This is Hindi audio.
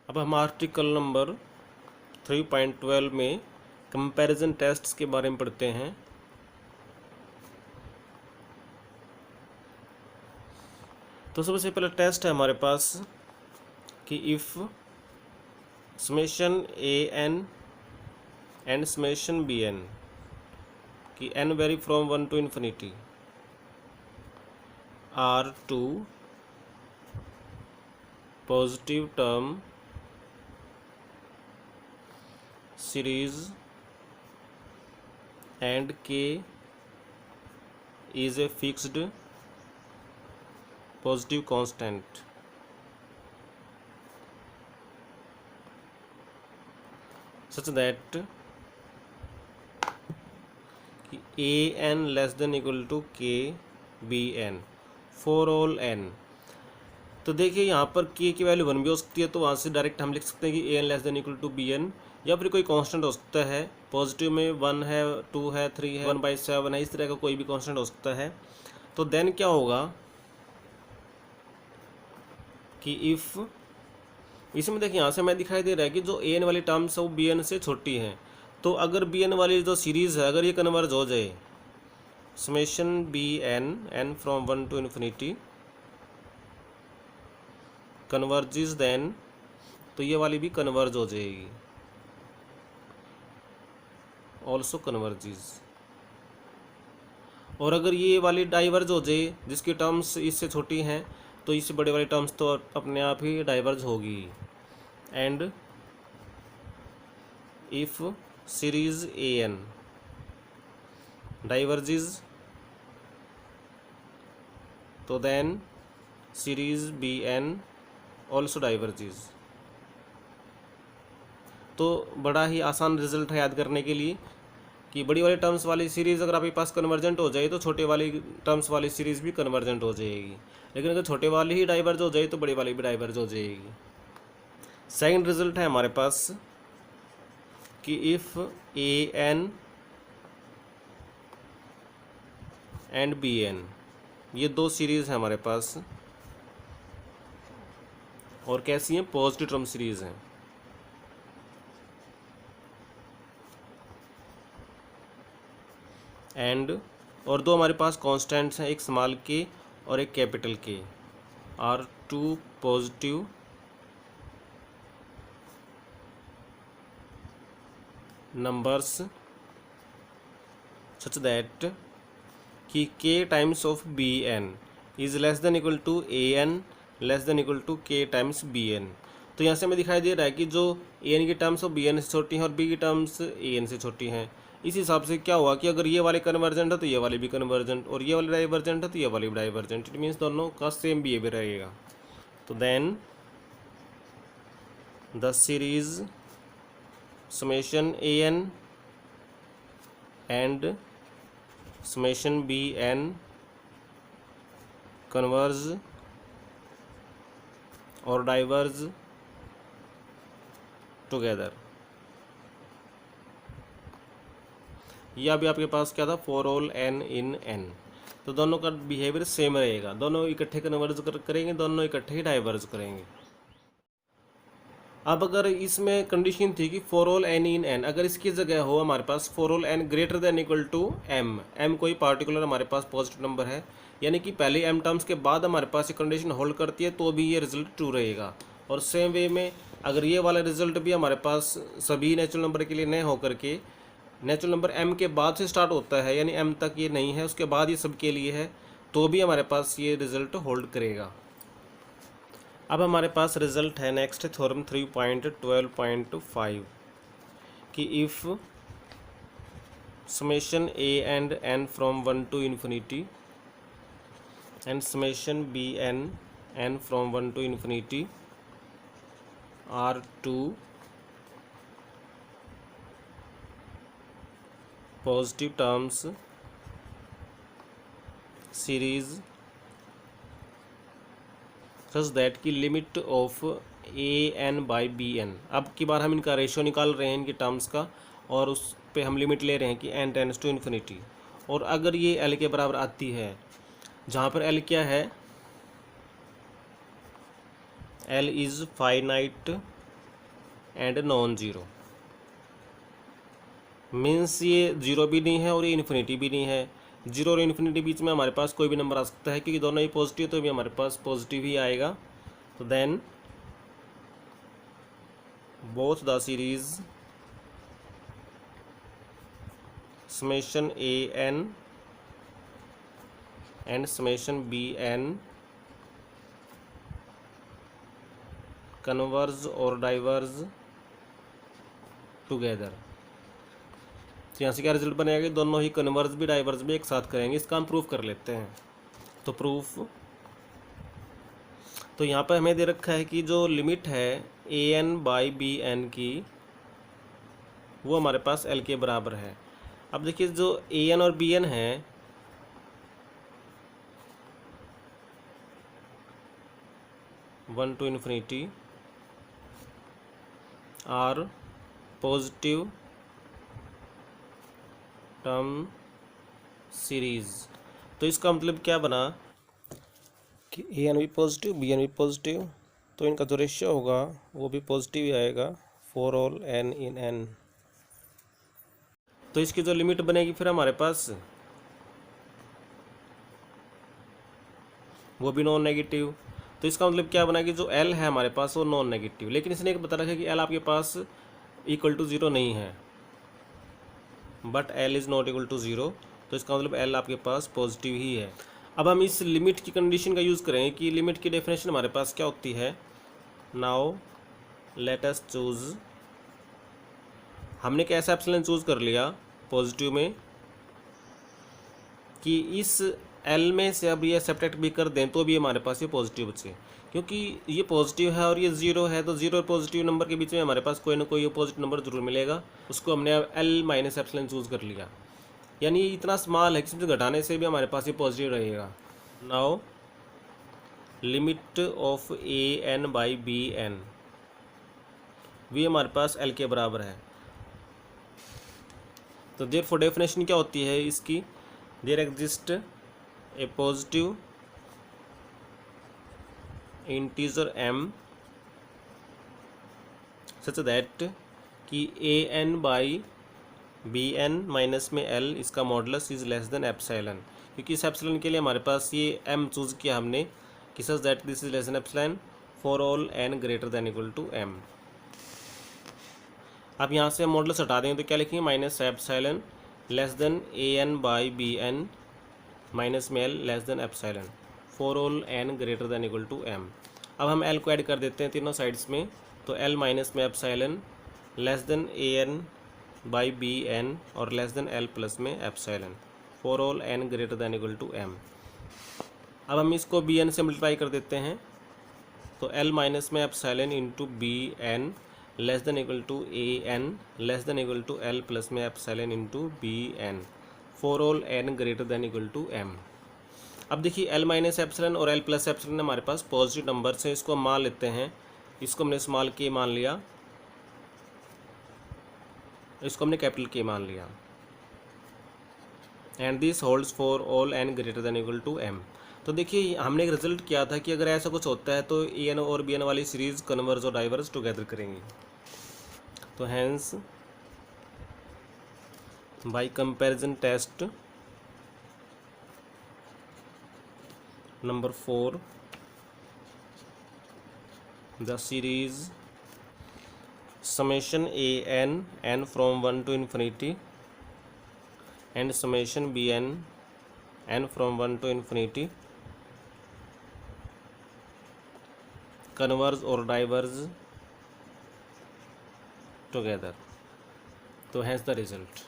अब हम आर्टिकल नंबर 3.12 में कंपैरिजन टेस्ट्स के बारे में पढ़ते हैं। तो सबसे पहला टेस्ट है हमारे पास कि if summation A N and summation B N कि N vary from 1 to infinity are two positive term series and k is a fixed positive constant such that a n less than equal to k b n for all n। तो देखिए यहाँ पर k की वैल्यू 1 भी हो सकती है, तो वहाँ से डायरेक्ट हम लिख सकते हैं कि a n less than equal to B N, या फिर कोई कांस्टेंट हो सकता है। पॉजिटिव में 1 है, 2 है, 3 है, 1/7 है, इस तरह का कोई भी कांस्टेंट हो सकता है। तो देन क्या होगा कि इफ़ इसमें देखिए यहाँ से हमें दिखाई दे रहा है कि जो ए एन वाली टर्म्स है वो बी एन से छोटी हैं। तो अगर बी एन वाली जो सीरीज़ है अगर ये कन्वर्ज हो जाए, summation B N N from 1 to infinity converges, then तो ये वाली भी कन्वर्ज हो जाएगी, ऑल्सो कन्वर्जिज। और अगर ये वाली डाइवर्ज हो जाए जिसकी टर्म्स इससे छोटी हैं, तो इससे बड़े वाली टर्म्स तो अपने आप ही डाइवर्ज होगी। And if series A N diverges, तो then series B N also diverges. तो बड़ा ही आसान रिजल्ट है याद करने के लिए कि बड़ी वाली टर्म्स वाली सीरीज़ अगर आपके पास कन्वर्जेंट हो जाए तो छोटे वाली टर्म्स वाली सीरीज़ भी कन्वर्जेंट हो जाएगी, लेकिन अगर छोटे वाली ही डाइवर्ज हो जाए तो बड़ी वाली भी डाइवर्ज हो जाएगी। सेकंड रिजल्ट है हमारे पास कि if A N and B N ये दो सीरीज़ हैं हमारे पास, और कैसी हैं? पॉजिटिव टर्म सीरीज़ हैं। एंड और दो हमारे पास कांस्टेंट्स हैं, एक स्मॉल के और एक capital K, are two positive numbers such that कि K times of B N is less than equal to A N less than equal to K times B N. तो यहाँ से हमें दिखाई दे रहा है कि जो ए एन की टर्म्स ऑफ बी एन से छोटी हैं और बी की टर्म्स ए एन से छोटी हैं। इस हिसाब से क्या हुआ कि अगर ये वाले कन्वर्जेंट है तो ये वाली भी कन्वर्जेंट, और ये वाली डाइवर्जेंट है तो ये वाली भी डाइवर्जेंट। इट मीन्स दोनों का सेम बिहेवियर रहेगा। तो then the series summation A N and summation B N converge और डाइवर्ज टुगेदर। या भी आपके पास क्या था? For all N in N. तो दोनों का बिहेवियर सेम रहेगा, दोनों इकट्ठे कन्वर्ज करेंगे, दोनों इकट्ठे ही डाइवर्ज करेंगे। अब अगर इसमें कंडीशन थी कि for all N in N, अगर इसकी जगह हो हमारे पास for all N greater than equal to M, M कोई पार्टिकुलर हमारे पास पॉजिटिव नंबर है, यानी कि पहले एम टर्म्स के बाद हमारे पास ये कंडीशन होल्ड करती है, तो भी ये रिजल्ट ट्रू रहेगा। और सेम वे में अगर ये वाला रिजल्ट भी हमारे पास सभी नेचुरल नंबर के लिए नहीं होकर के नेचुरल नंबर m के बाद से स्टार्ट होता है, यानी m तक ये नहीं है, उसके बाद ये सब के लिए है, तो भी हमारे पास ये रिजल्ट होल्ड करेगा। अब हमारे पास रिजल्ट है नेक्स्ट थ्योरम 3.12.5 कि if summation a and n from 1 to infinity and summation b n from 1 to infinity are two positive terms series such that की limit of A N by B N. अब की बार हम इनका रेशियो निकाल रहे हैं इनकी टर्म्स का, और उस पे हम लिमिट ले रहे हैं कि एन टेंड्स टू इन्फिनिटी। और अगर ये एल के बराबर आती है, जहाँ पर एल क्या है? L is finite and non zero. Means ये जीरो भी नहीं है और ये इन्फिनिटी भी नहीं है। जीरो और इन्फिनिटी बीच में हमारे पास कोई भी नंबर आ सकता है, क्योंकि दोनों ही पॉजिटिव, तो भी हमारे पास पॉजिटिव ही आएगा। तो then both the series summation A N and summation B N converge और डाइवर्ज टुगेदर। तो यहाँ से क्या रिजल्ट बनेगा कि दोनों ही कन्वर्ज भी डाइवर्ज भी एक साथ करेंगे। इसका हम प्रूफ कर लेते हैं। तो प्रूफ, तो यहाँ पर हमें दे रखा है कि जो लिमिट है A N by B N की, वो हमारे पास एल के बराबर है। अब देखिए जो ए एन और बी एन है, one two infinity are positive term series. तो इसका मतलब क्या बना कि ए एन भी पॉजिटिव, बी एन भी पॉजिटिव, तो इनका जो रेशियो होगा वो भी पॉजिटिव ही आएगा for all N in N. तो इसकी जो लिमिट बनेगी फिर हमारे पास, वो भी नॉन नेगेटिव। तो इसका मतलब क्या बना कि जो एल है हमारे पास वो नॉन नेगेटिव, लेकिन इसने एक बता रखा कि एल आपके पास इक्वल टू ज़ीरो नहीं है, but l is not equal to zero. तो इसका मतलब एल आपके पास पॉजिटिव ही है। अब हम इस लिमिट की कंडीशन का यूज़ करेंगे कि लिमिट की डेफिनेशन हमारे पास क्या होती है। नाउ लेट अस चूज, हमने कैसा एप्सिलॉन चूज़ कर लिया पॉजिटिव में कि इस एल में से अब ये सब्ट्रैक्ट भी कर दें तो भी हमारे पास ये पॉजिटिव बचे, क्योंकि ये पॉजिटिव है और ये ज़ीरो है, तो ज़ीरो और पॉजिटिव नंबर के बीच में हमारे पास कोई ना कोई पॉजिटिव नंबर जरूर मिलेगा। उसको हमने अब एल माइनस एप्सिलॉन चूज़ कर लिया, यानी इतना स्मॉल है कि इसमें घटाने से भी हमारे पास ये पॉजिटिव रहेगा। Now limit of A N by B n भी हमारे पास एल के बराबर है। तो देयरफॉर डेफिनेशन क्या होती है इसकी, there exist a positive integer m such that कि A N by B N minus में एल, इसका modulus is less than epsilon, क्योंकि इस एप्सिलॉन के लिए हमारे पास ये m चूज़ किया हमने कि such that this is less than epsilon for all n greater than equal to m। अब यहाँ से हम मॉडुलस हटा देंगे तो क्या लिखेंगे, minus epsilon less than A N by B N minus में L less than epsilon for all n greater than equal to m। अब हम l को ऐड कर देते हैं तीनों साइड्स में, तो l माइनस में epsilon less than A N by B n और लेस देन एल प्लस में epsilon for all n greater than equal to m। अब हम इसको बी एन से मल्टीप्लाई कर देते हैं, तो l माइनस में epsilon into B N less than equal to A N less than equal to L plus में epsilon into B N for all n greater than equal to m। अब देखिए l माइनस एप्सिलॉन और l प्लस एप्सिलॉन हमारे पास पॉजिटिव नंबर्स हैं, इसको हम मान लेते हैं। इसको हमने स्मॉल के मान लिया, इसको हमने कैपिटल के मान लिया, and this holds for all n greater than equal to m। तो देखिए हमने एक रिजल्ट किया था कि अगर ऐसा कुछ होता है तो ए एन और बी एन वाली सीरीज कन्वर्ज और डाइवर्ज टुगेदर करेंगी। तो hence by comparison test number 4, the series summation a n n from 1 to infinity and summation b n n from 1 to infinity converge or diverge together. तो hence the result.